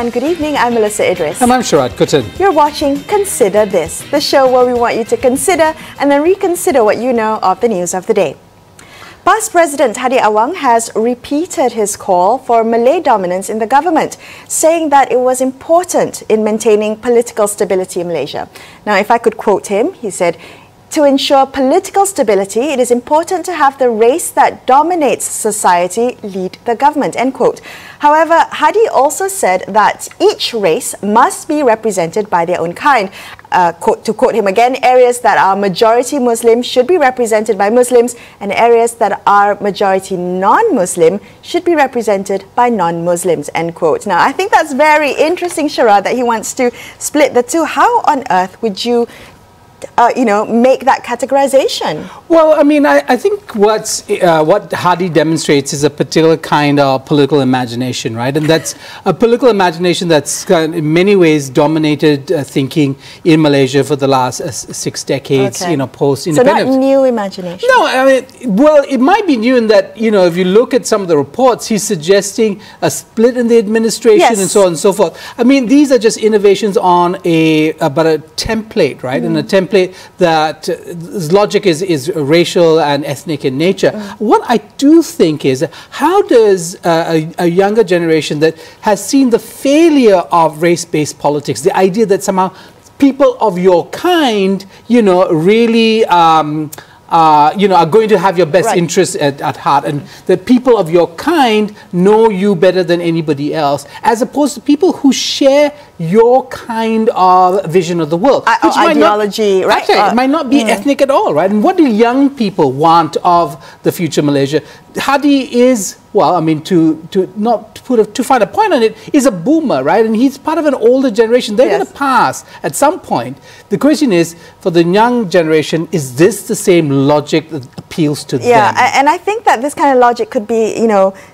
everyone. Good evening. I'm Melisa Idris. And I'm Sharaad Kuttan. You're watching Consider This, the show where we want you to consider and then reconsider what you know of the news of the day. Past President Hadi Awang has repeated his call for Malay dominance in the government, saying that it was important in maintaining political stability in Malaysia. Now, if I could quote him, he said, "To ensure political stability, it is important to have the race that dominates society lead the government," end quote. However, Hadi also said that each race must be represented by their own kind. To quote him again, areas that are majority Muslim should be represented by Muslims, and areas that are majority non-Muslim should be represented by non-Muslims, end quote. Now, I think that's very interesting, Sharaad, that he wants to split the two. How on earth would you make that categorization? Well, I mean, I think what Hadi demonstrates is a particular kind of political imagination, right? And that's a political imagination that's in many ways dominated thinking in Malaysia for the last 6 decades, okay. Post-independence. So not new imagination? No, I mean, well, it might be new in that, if you look at some of the reports, he's suggesting a split in the administration, yes, and so on and so forth. I mean, these are just innovations on a template, right? And a template that logic is racial and ethnic in nature. What I do think is, how does a younger generation that has seen the failure of race-based politics, the idea that somehow people of your kind, really are going to have your best interests at heart, and that people of your kind know you better than anybody else, as opposed to people who share your kind of vision of the world. Which ideology, right? It might not be ethnic at all, right? And what do young people want of the future Malaysia? Hadi is, well, I mean, to not put too fine a point on it, is a boomer, right? And he's part of an older generation. They're going to pass at some point. The question is, for the young generation, is this the same logic that appeals to them? Yeah, and I think that this kind of logic could be,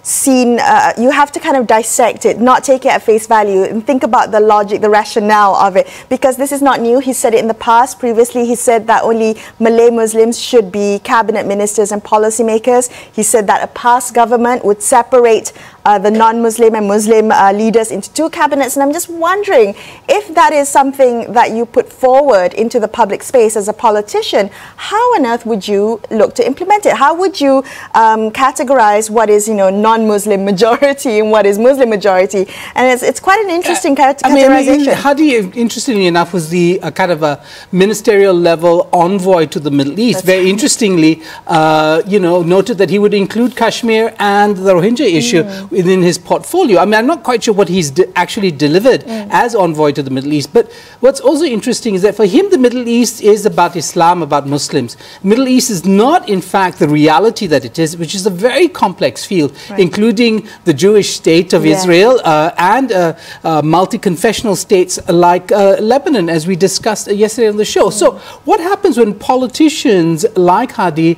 seen, you have to kind of dissect it, not take it at face value, and think about the logic, the rationale of it, because this is not new. He said it in the past. Previously, he said that only Malay Muslims should be cabinet ministers and policymakers. He said that a past government would separate the non-Muslim and Muslim leaders into two cabinets, and I'm just wondering if that is something that you put forward into the public space as a politician, how on earth would you look to implement it? How would you categorize what is, non-Muslim majority and what is Muslim majority? And it's quite an interesting categorization. Hadi, interestingly enough, was the kind of a ministerial level envoy to the Middle East. Very interestingly, noted that he would include Kashmir and the Rohingya issue within his portfolio. I mean, I'm not quite sure what he's actually delivered as envoy to the Middle East. But what's also interesting is that for him, the Middle East is about Islam, about Muslims. Middle East is not, in fact, the reality that it is, which is a very complex field, including the Jewish state of Israel and multi-confessional states like Lebanon, as we discussed yesterday on the show. So what happens when politicians like Hadi,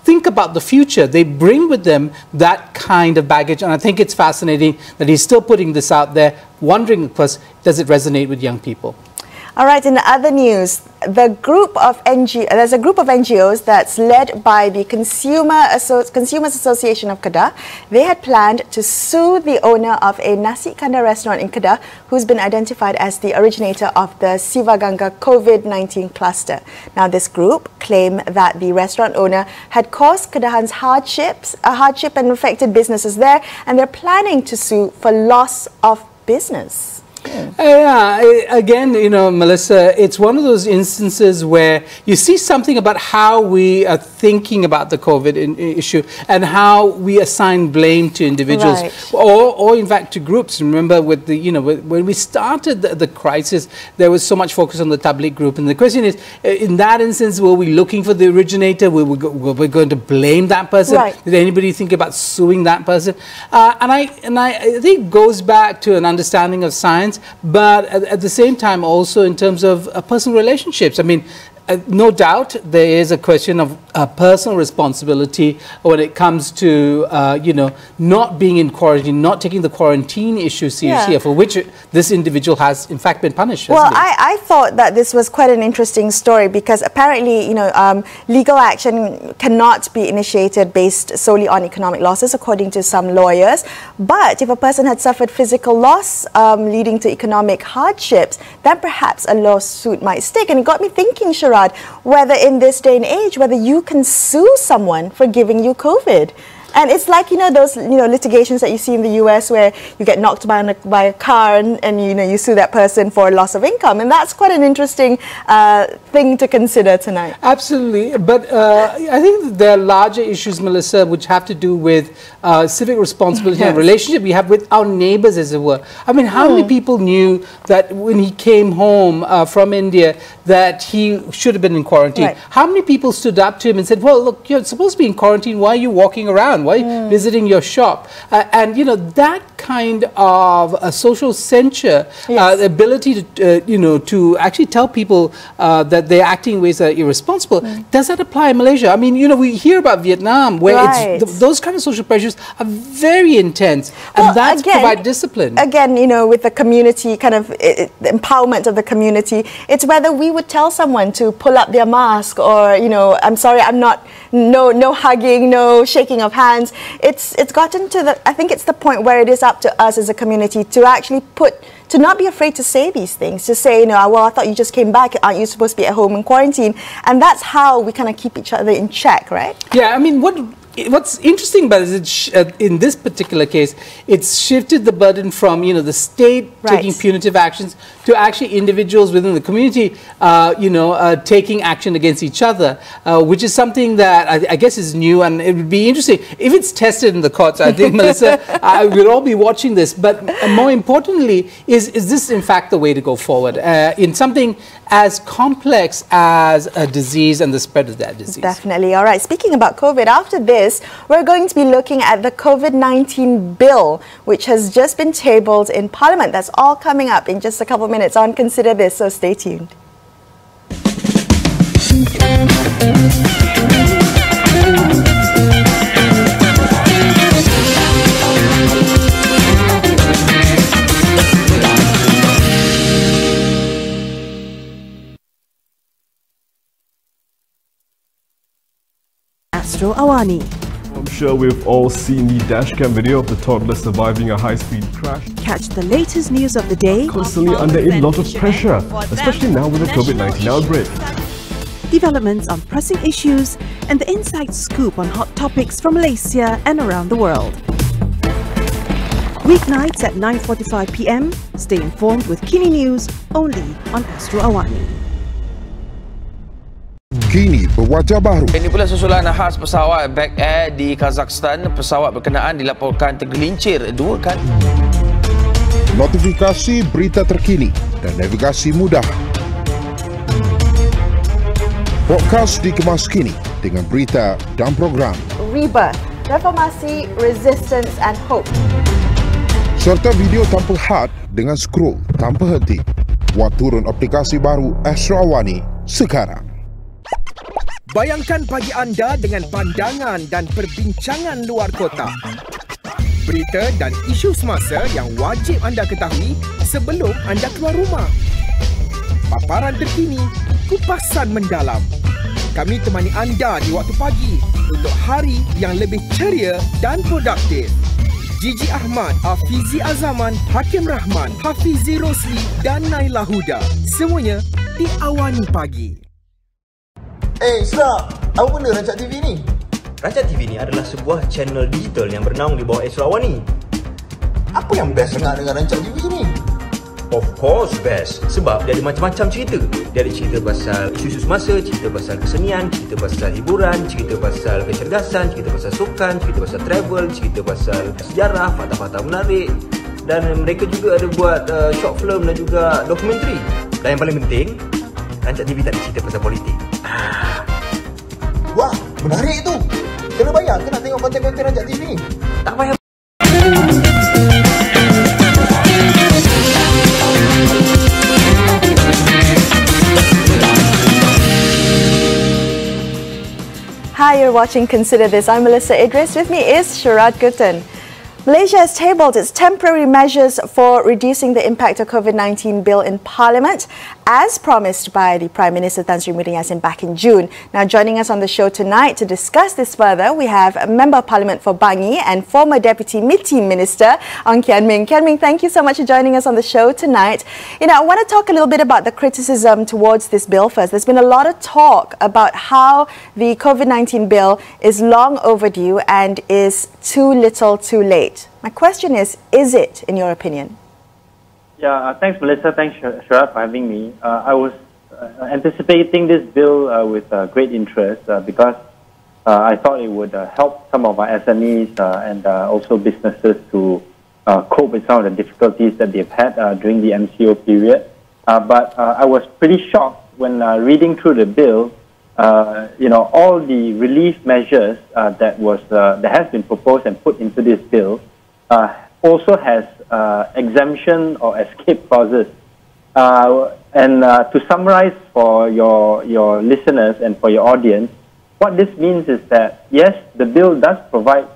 think about the future? They bring with them that kind of baggage, and I think it's fascinating that he's still putting this out there, wondering, of course, does it resonate with young people? All right, in the other news, there's a group of NGOs that's led by the Consumers Association of Kedah. They had planned to sue the owner of a nasi kandar restaurant in Kedah, who's been identified as the originator of the Sivaganga COVID-19 cluster. Now, this group claimed that the restaurant owner had caused Kedahans hardship and affected businesses there, and they're planning to sue for loss of business. Again, Melissa, it's one of those instances where you see something about how we are thinking about the COVID issue and how we assign blame to individuals or in fact to groups. Remember, with the when we started the crisis, there was so much focus on the Tabligh group, and the question is, in that instance, were we looking for the originator? Were we going to blame that person? Did anybody think about suing that person? And I think it goes back to an understanding of science, but at the same time also in terms of personal relationships. I mean, no doubt there is a question of personal responsibility when it comes to, not being in quarantine, not taking the quarantine issue seriously, for which this individual has in fact been punished. Well, I thought that this was quite an interesting story because apparently, legal action cannot be initiated based solely on economic losses, according to some lawyers. But if a person had suffered physical loss leading to economic hardships, then perhaps a lawsuit might stick. And it got me thinking, Sharaad, whether in this day and age, whether you can sue someone for giving you COVID. And it's like, those, litigations that you see in the US where you get knocked by a car and you sue that person for loss of income. And that's quite an interesting thing to consider tonight. Absolutely. But I think there are larger issues, Melissa, which have to do with civic responsibility and relationship we have with our neighbors, as it were. I mean, how many people knew that when he came home from India that he should have been in quarantine? Right. How many people stood up to him and said, well, look, you're supposed to be in quarantine. Why are you walking around? Why visiting your shop? And that kind of social censure, the ability to to actually tell people that they're acting in ways that are irresponsible, does that apply in Malaysia? I mean, we hear about Vietnam where those kind of social pressures are very intense, and that's provide discipline. Again, with the community, kind of the empowerment of the community, it's whether we would tell someone to pull up their mask or, I'm sorry, I'm not, no hugging, no shaking of hands. It's gotten to I think it's the point where it is up to us as a community to actually to not be afraid to say these things, to say, well, I thought you just came back, aren't you supposed to be at home in quarantine? And that's how we kind of keep each other in check, right? Yeah, I mean, what's interesting about it is in this particular case, it's shifted the burden from the state taking punitive actions to actually individuals within the community taking action against each other, which is something that I guess is new, and it would be interesting if it's tested in the courts. I think, Melissa, we'll all be watching this, but more importantly, is this in fact the way to go forward in something as complex as a disease and the spread of that disease? Definitely. All right, speaking about COVID, after this, we're going to be looking at the COVID-19 bill, which has just been tabled in Parliament. That's all coming up in just a couple of minutes on Consider This, so stay tuned. Astro Awani. I'm sure we've all seen the dashcam video of the toddler surviving a high-speed crash. Catch the latest news of the day. Constantly under a lot of pressure, especially now with the COVID-19 outbreak. Developments on pressing issues and the inside scoop on hot topics from Malaysia and around the world. Weeknights at 9:45 PM. Stay informed with Kini News only on Astro Awani. Kini berwajah baru. Ini pula susulan khas pesawat Back Air di Kazakhstan. Pesawat berkenaan dilaporkan tergelincir 2 kali. Notifikasi berita terkini dan navigasi mudah. Podcast dikemas kini dengan berita dan program. Rebirth, Reformasi, Resistance and Hope. Serta video tanpa had dengan scroll tanpa henti. Buat turun aplikasi baru Astro Awani sekarang. Bayangkan pagi anda dengan pandangan dan perbincangan luar kota. Berita dan isu semasa yang wajib anda ketahui sebelum anda keluar rumah. Paparan terkini, kupasan mendalam. Kami temani anda di waktu pagi untuk hari yang lebih ceria dan produktif. Gigi Ahmad, Hafizi Azaman, Hakim Rahman, Hafizi Rosli dan Naila Huda. Semuanya di Awani Pagi. Isra, apa benda Rancak TV ni? Rancak TV ni adalah sebuah channel digital yang bernaung di bawah Astro Awani. Apa yang best sangat dengan Rancak TV ni? Of course best, sebab dia ada macam-macam cerita. Dia ada cerita pasal isu-isu semasa, cerita pasal kesenian, cerita pasal hiburan, cerita pasal kecergasan, cerita pasal sukan, cerita pasal travel, cerita pasal sejarah, fakta-fakta menarik. Dan mereka juga ada buat short film dan juga dokumentari. Dan yang paling penting, Rancak TV tak ada cerita pasal politik. Wah, menarik tu. Kena bayar ke nak tengok konten-konten Rancak TV ni? Tak payah. Hi, you're watching Consider This. I'm Melisa Idris. With me is Sharaad Kuttan. Malaysia has tabled its temporary measures for reducing the impact of COVID-19 bill in Parliament, as promised by the Prime Minister Tan Sri Muhyiddin Yassin back in June. Now, joining us on the show tonight to discuss this further, we have a Member of Parliament for Bangi and former Deputy Mid-Team Minister, Kian Ming. Kian Ming, thank you so much for joining us on the show tonight. I want to talk a little bit about the criticism towards this bill first. There's been a lot of talk about how the COVID-19 bill is long overdue and is too little too late. My question is it, in your opinion? Yeah, thanks, Melissa. Thanks, Sharaad, for having me. I was anticipating this bill with great interest because I thought it would help some of our SMEs and also businesses to cope with some of the difficulties that they've had during the MCO period. But I was pretty shocked when reading through the bill. All the relief measures that has been proposed and put into this bill also has exemption or escape clauses. To summarize for your listeners and for your audience, what this means is that, yes, the bill does provide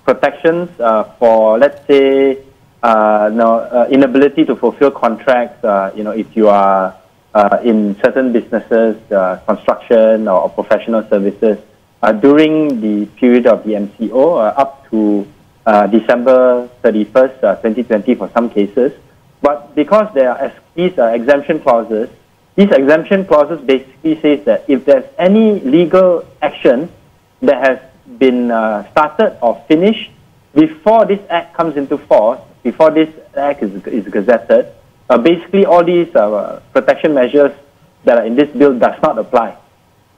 protections for, let's say, inability to fulfill contracts, if you are in certain businesses, construction or professional services, during the period of the MCO up to December 31st, 2020 for some cases. But because there are these exemption clauses, these exemption clauses basically says that if there's any legal action that has been started or finished before this act comes into force, before this act is gazetted, basically all these protection measures that are in this bill does not apply,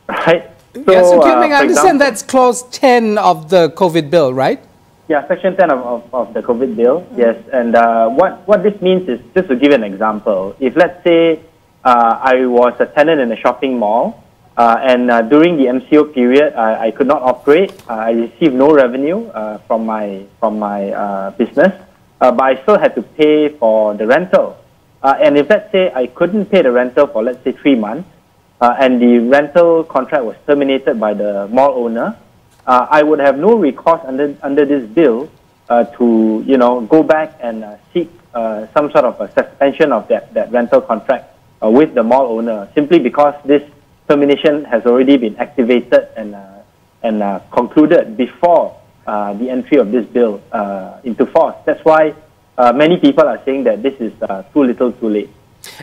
right? So I understand that's clause 10 of the COVID bill, right? Yeah, section 10 of the COVID bill, yes. And what this means is, just to give an example, if let's say I was a tenant in a shopping mall and during the MCO period I could not operate, I received no revenue from my business, but I still had to pay for the rental. And if let's say I couldn't pay the rental for let's say 3 months and the rental contract was terminated by the mall owner, I would have no recourse under this bill to go back and seek some sort of a suspension of that rental contract with the mall owner, simply because this termination has already been activated and concluded before the entry of this bill into force. That's why many people are saying that this is too little too late.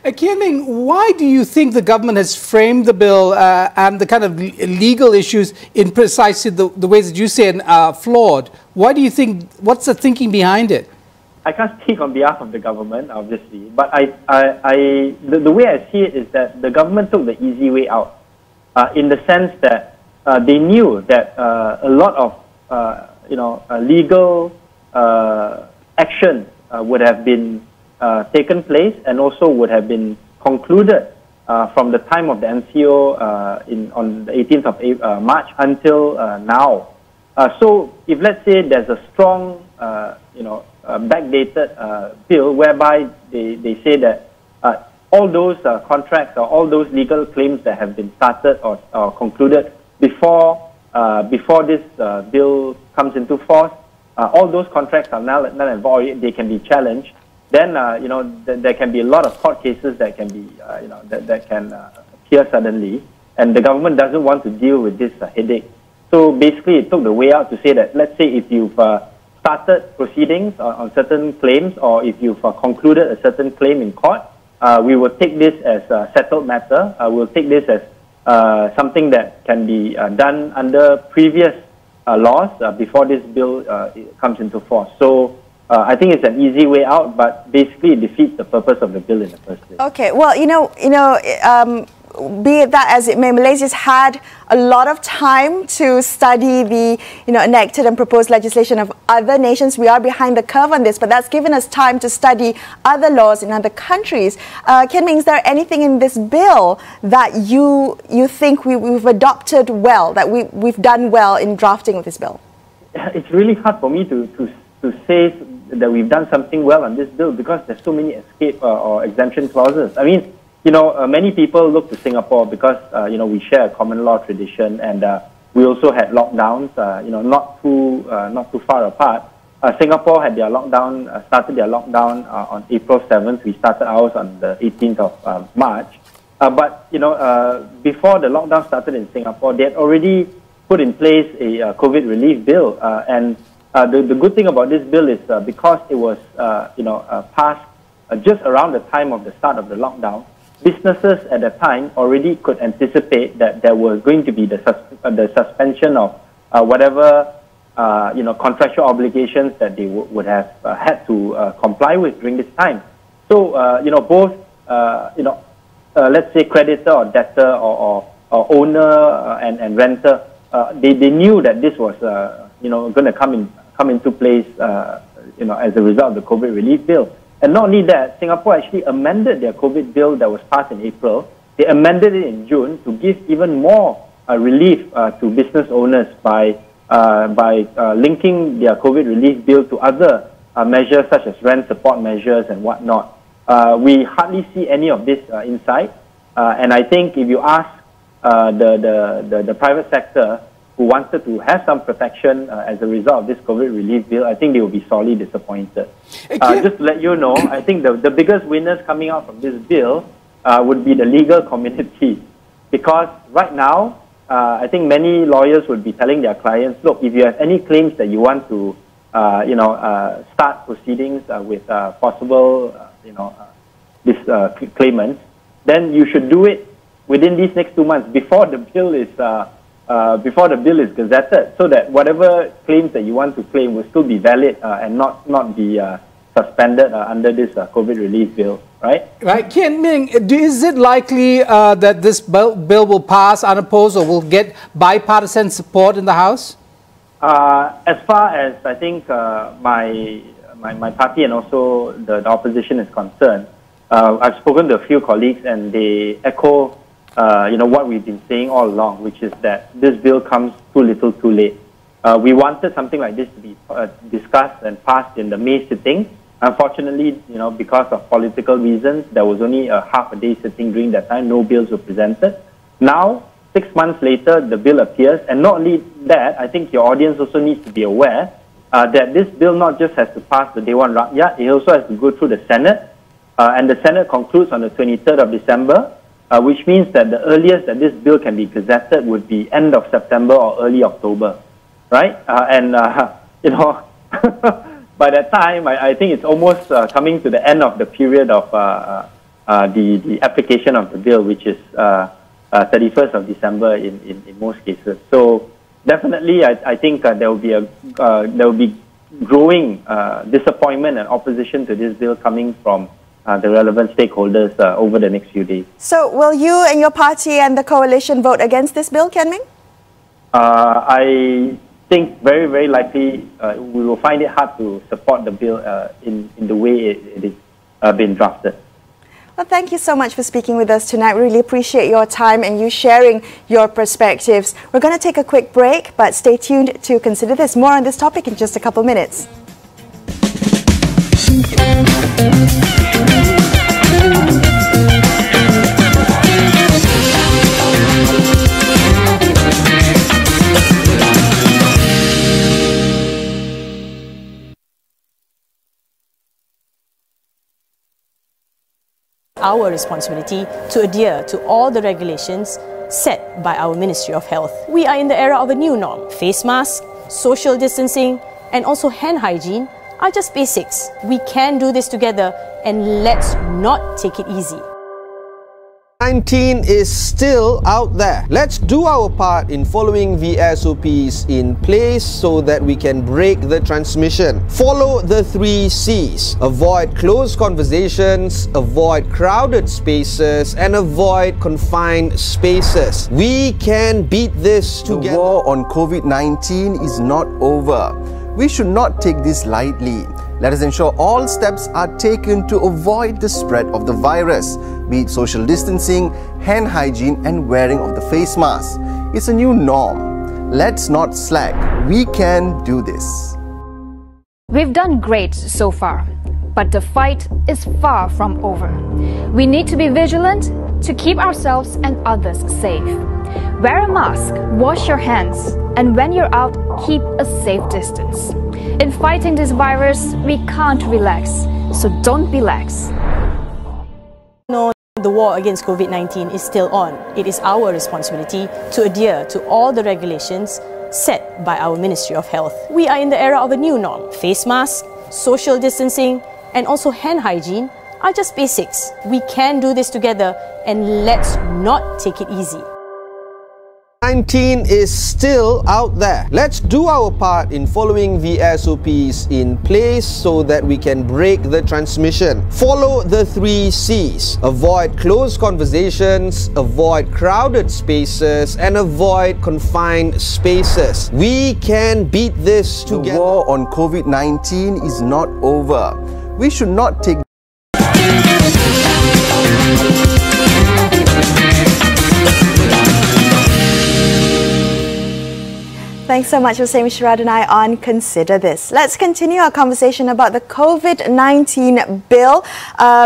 Kian Ming, why do you think the government has framed the bill and the kind of legal issues in precisely the ways that you say are flawed? Why do you think, what's the thinking behind it? I can't speak on behalf of the government, obviously, but the way I see it is that the government took the easy way out, in the sense that they knew that a lot of legal action would have been taken place and also would have been concluded from the time of the MCO on the 18th of March until now. So if let's say there's a strong, backdated bill whereby they say that all those contracts or all those legal claims that have been started or concluded before this bill comes into force, all those contracts are null and void, they can be challenged. Then there can be a lot of court cases that can be that can appear suddenly, and the government doesn't want to deal with this headache. So basically, it took the way out to say that, let's say if you've started proceedings on certain claims, or if you've concluded a certain claim in court, we will take this as a settled matter. We'll take this as something that can be done under previous laws before this bill comes into force. So I think it's an easy way out, but basically it defeats the purpose of the bill in the first place. Okay, well, be it that as it may, Malaysia's had a lot of time to study the enacted and proposed legislation of other nations. We are behind the curve on this, but that's given us time to study other laws in other countries. Kian Ming, is there anything in this bill that you think we've adopted well, that we've done well in drafting of this bill? It's really hard for me to say that we've done something well on this bill because there's so many escape or exemption clauses. I mean, many people look to Singapore because we share a common law tradition, and we also had lockdowns, not too far apart. Singapore had their lockdown, started their lockdown on April 7th. We started ours on the 18th of March. But before the lockdown started in Singapore, they had already put in place a COVID relief bill. And the good thing about this bill is because it was passed just around the time of the start of the lockdown, businesses at the time already could anticipate that there was going to be the suspension of whatever contractual obligations that they would have had to comply with during this time. So both let's say creditor or debtor or owner and renter, they knew that this was going to come into place as a result of the COVID relief bill. And not only that, Singapore actually amended their COVID bill that was passed in April. They amended it in June to give even more relief to business owners by linking their COVID relief bill to other measures such as rent support measures and whatnot. We hardly see any of this inside. And I think if you ask the private sector who wanted to have some protection as a result of this COVID relief bill, I think they will be sorely disappointed. Just to let you know, I think the biggest winners coming out from this bill would be the legal community. Because right now, I think many lawyers would be telling their clients, look, if you have any claims that you want to start proceedings with possible claimants, then you should do it within these next 2 months before the bill is gazetted, so that whatever claims that you want to claim will still be valid and not be suspended under this COVID relief bill, right? Right. Kian, Ming, is it likely that this bill will pass unopposed or will get bipartisan support in the House? As far as I think my party and also the opposition is concerned, I've spoken to a few colleagues and they echo what we've been saying all along, which is that this bill comes too little too late. We wanted something like this to be discussed and passed in the May sitting. Unfortunately, because of political reasons, there was only a half a day sitting during that time. No bills were presented. Now, 6 months later, the bill appears. And not only that, I think your audience also needs to be aware that this bill not just has to pass the Day 1 Rakyat, it also has to go through the Senate. And the Senate concludes on the 23rd of December. Which means that the earliest that this bill can be gazetted would be end of September or early October, right? By that time, I think it's almost coming to the end of the period of the application of the bill, which is 31st of December in most cases. So definitely, I think there will be growing disappointment and opposition to this bill coming from the relevant stakeholders over the next few days. So will you and your party and the coalition vote against this bill, Kian Ming? I think very, very likely we will find it hard to support the bill in the way it is been drafted. Well, thank you so much for speaking with us tonight. We really appreciate your time and you sharing your perspectives. We're going to take a quick break, but stay tuned to consider this. More on this topic in just a couple minutes. Our responsibility to adhere to all the regulations set by our Ministry of Health. We are in the era of a new norm. Face masks, social distancing, and also hand hygiene are just basics. We can do this together, and let's not take it easy. COVID-19 is still out there. Let's do our part in following the SOPs in place so that we can break the transmission. Follow the 3 C's. Avoid closed conversations, avoid crowded spaces, and avoid confined spaces. We can beat this together. The war on COVID-19 is not over. We should not take this lightly. Let us ensure all steps are taken to avoid the spread of the virus, be it social distancing, hand hygiene and wearing of the face mask. It's a new norm. Let's not slack. We can do this. We've done great so far, but the fight is far from over. We need to be vigilant to keep ourselves and others safe. Wear a mask, wash your hands, and when you're out, keep a safe distance. In fighting this virus, we can't relax, so don't be lax. No, the war against COVID-19 is still on. It is our responsibility to adhere to all the regulations set by our Ministry of Health. We are in the era of a new norm. Face masks, social distancing, and also hand hygiene are just basics. We can do this together, and let's not take it easy. COVID-19 is still out there. Let's do our part in following the SOPs in place so that we can break the transmission. Follow the 3 C's. Avoid close conversations, avoid crowded spaces, and avoid confined spaces. We can beat this together. The war on COVID-19 is not over. We should not take Thanks so much for staying with Sharaad and I on Consider This. Let's continue our conversation about the COVID-19 bill.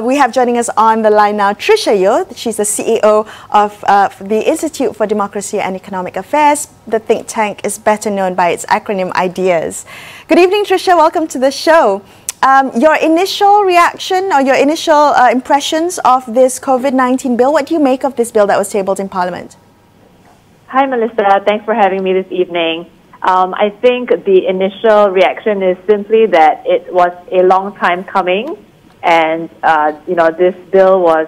We have joining us on the line now Tricia Yeoh. She's the CEO of the Institute for Democracy and Economic Affairs. The think tank is better known by its acronym IDEAS. Good evening, Tricia. Welcome to the show. Your initial reaction or your initial impressions of this COVID-19 bill, what do you make of this bill that was tabled in Parliament? Hi, Melisa. Thanks for having me this evening. I think the initial reaction is simply that it was a long time coming, and this bill was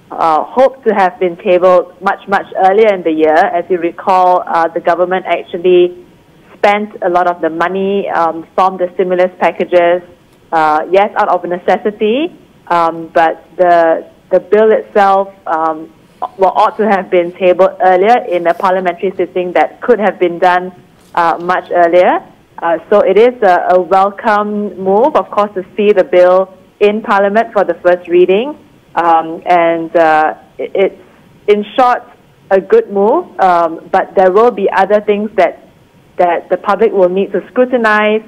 hoped to have been tabled much earlier in the year. As you recall, the government actually spent a lot of the money from the stimulus packages, yes, out of necessity, but the bill itself ought to have been tabled earlier in a parliamentary sitting that could have been done much earlier. So it is a welcome move, of course, to see the bill in Parliament for the first reading. It's, in short, a good move, but there will be other things that the public will need to scrutinize,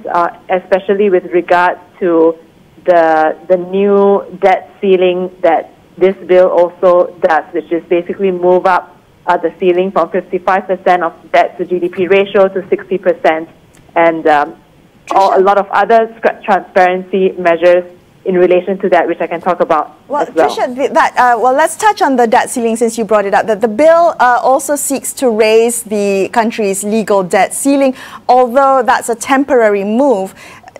especially with regards to the new debt ceiling that this bill also does, which is basically move up the ceiling from 55% of debt to GDP ratio to 60%, and a lot of other transparency measures in relation to that, which I can talk about as well. Tricia, let's touch on the debt ceiling since you brought it up. That the bill also seeks to raise the country's legal debt ceiling, although that's a temporary move.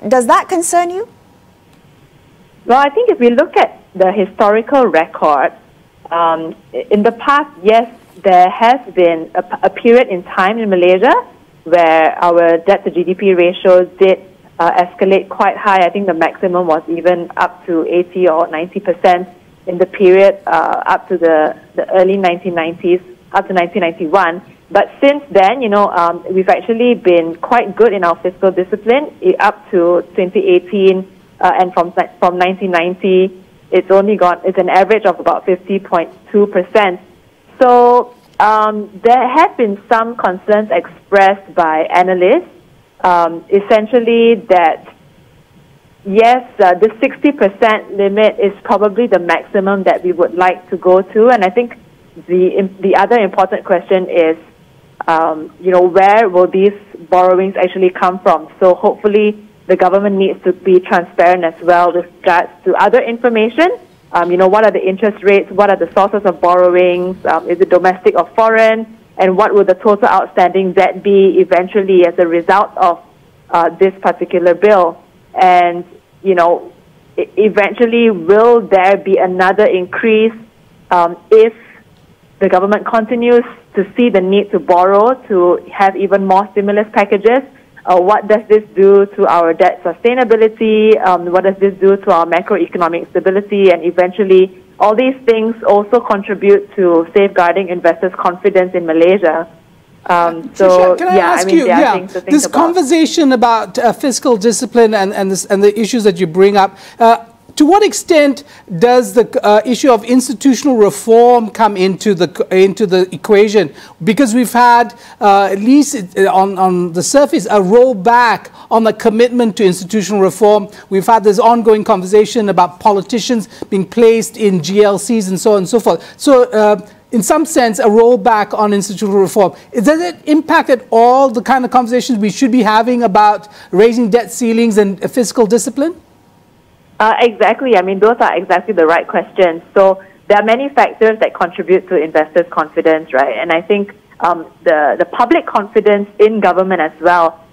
Does that concern you? Well, I think if we look at the historical record, in the past, yes, there has been a period in time in Malaysia where our debt to GDP ratio did escalate quite high. I think the maximum was even up to 80 or 90% in the period up to the early 1990s, up to 1991. But since then, we've actually been quite good in our fiscal discipline up to 2018, and from 1990. It's an average of about 50.2%. So there have been some concerns expressed by analysts, essentially that, yes, the 60% limit is probably the maximum that we would like to go to. And I think the other important question is, where will these borrowings actually come from? So hopefully the government needs to be transparent as well with regards to other information. What are the interest rates? What are the sources of borrowings? Is it domestic or foreign? And what will the total outstanding debt be eventually as a result of this particular bill? And, eventually, will there be another increase if the government continues to see the need to borrow to have even more stimulus packages? What does this do to our debt sustainability? What does this do to our macroeconomic stability? And eventually, all these things also contribute to safeguarding investors' confidence in Malaysia. Tricia, can I ask you, this conversation about fiscal discipline and the issues that you bring up, to what extent does the issue of institutional reform come into the equation? Because we've had, at least on the surface, a rollback on the commitment to institutional reform. We've had this ongoing conversation about politicians being placed in GLCs and so on and so forth. So in some sense, a rollback on institutional reform. Does it impact at all the kind of conversations we should be having about raising debt ceilings and fiscal discipline? Exactly. I mean, those are exactly the right questions. So there are many factors that contribute to investors' confidence, right? And I think the public confidence in government as well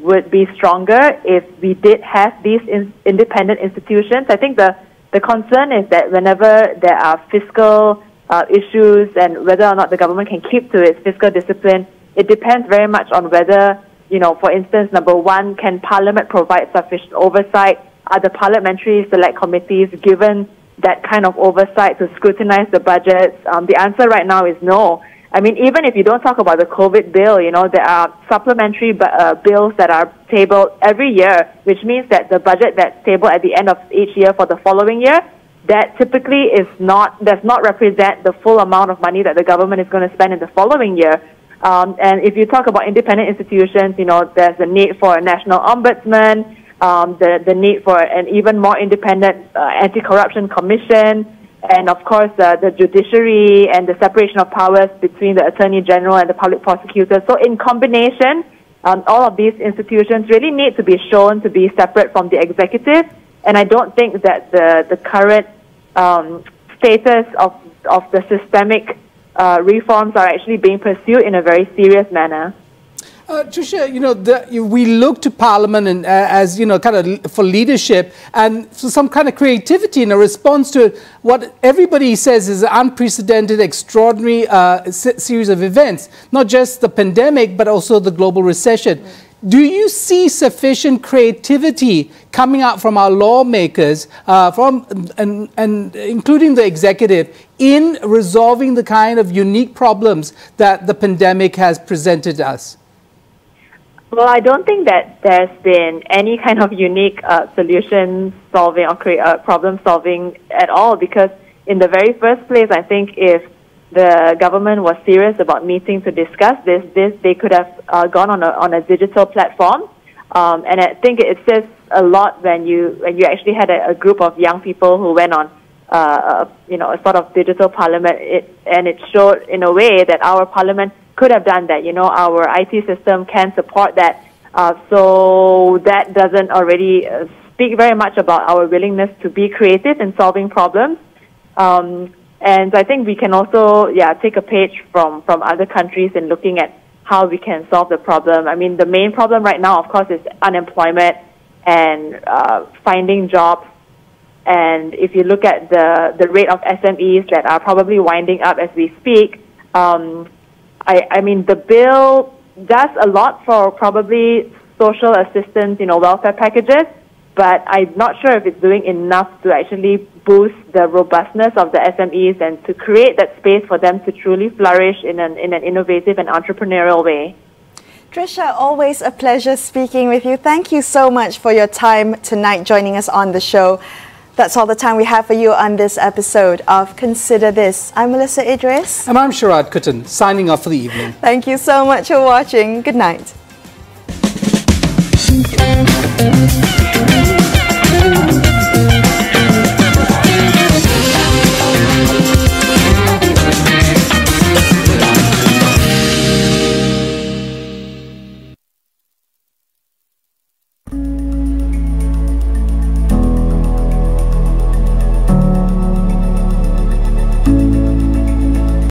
would be stronger if we did have these independent institutions. I think the concern is that whenever there are fiscal issues and whether or not the government can keep to its fiscal discipline, it depends very much on whether, you know, for instance, number one, can Parliament provide sufficient oversight? Are the parliamentary select committees given that kind of oversight to scrutinize the budgets? The answer right now is no. I mean, even if you don't talk about the COVID bill, you know, there are supplementary bills that are tabled every year, which means that the budget that's tabled at the end of each year for the following year, that typically does not represent the full amount of money that the government is going to spend in the following year. And if you talk about independent institutions, you know, there's a need for a national ombudsman, the need for an even more independent anti-corruption commission, and of course the judiciary and the separation of powers between the Attorney General and the public prosecutor. So in combination, all of these institutions really need to be shown to be separate from the executive, and I don't think that the current status of the systemic reforms are actually being pursued in a very serious manner. Tricia, you know, we look to Parliament and as, you know, kind of for leadership and for some kind of creativity in a response to what everybody says is an unprecedented, extraordinary series of events, not just the pandemic, but also the global recession. Do you see sufficient creativity coming out from our lawmakers, and including the executive, in resolving the kind of unique problems that the pandemic has presented us? Well, I don't think that there's been any kind of unique solution solving or problem solving at all, because in the very first place, I think if the government was serious about meeting to discuss this, they could have gone on a digital platform. And I think it says a lot when you actually had a group of young people who went on you know, a sort of digital parliament, and it showed in a way that our parliament could have done that. You know, our IT system can support that. So that doesn't already speak very much about our willingness to be creative in solving problems. And I think we can also, take a page from other countries in looking at how we can solve the problem. I mean, the main problem right now, of course, is unemployment and finding jobs. And if you look at the rate of SMEs that are probably winding up as we speak, I mean, the bill does a lot for probably social assistance, you know, welfare packages, but I'm not sure if it's doing enough to actually boost the robustness of the SMEs and to create that space for them to truly flourish in an innovative and entrepreneurial way. Trisha, always a pleasure speaking with you. Thank you so much for your time tonight joining us on the show. That's all the time we have for you on this episode of Consider This. I'm Melisa Idris. And I'm Sharaad Kuttan, signing off for the evening. Thank you so much for watching. Good night.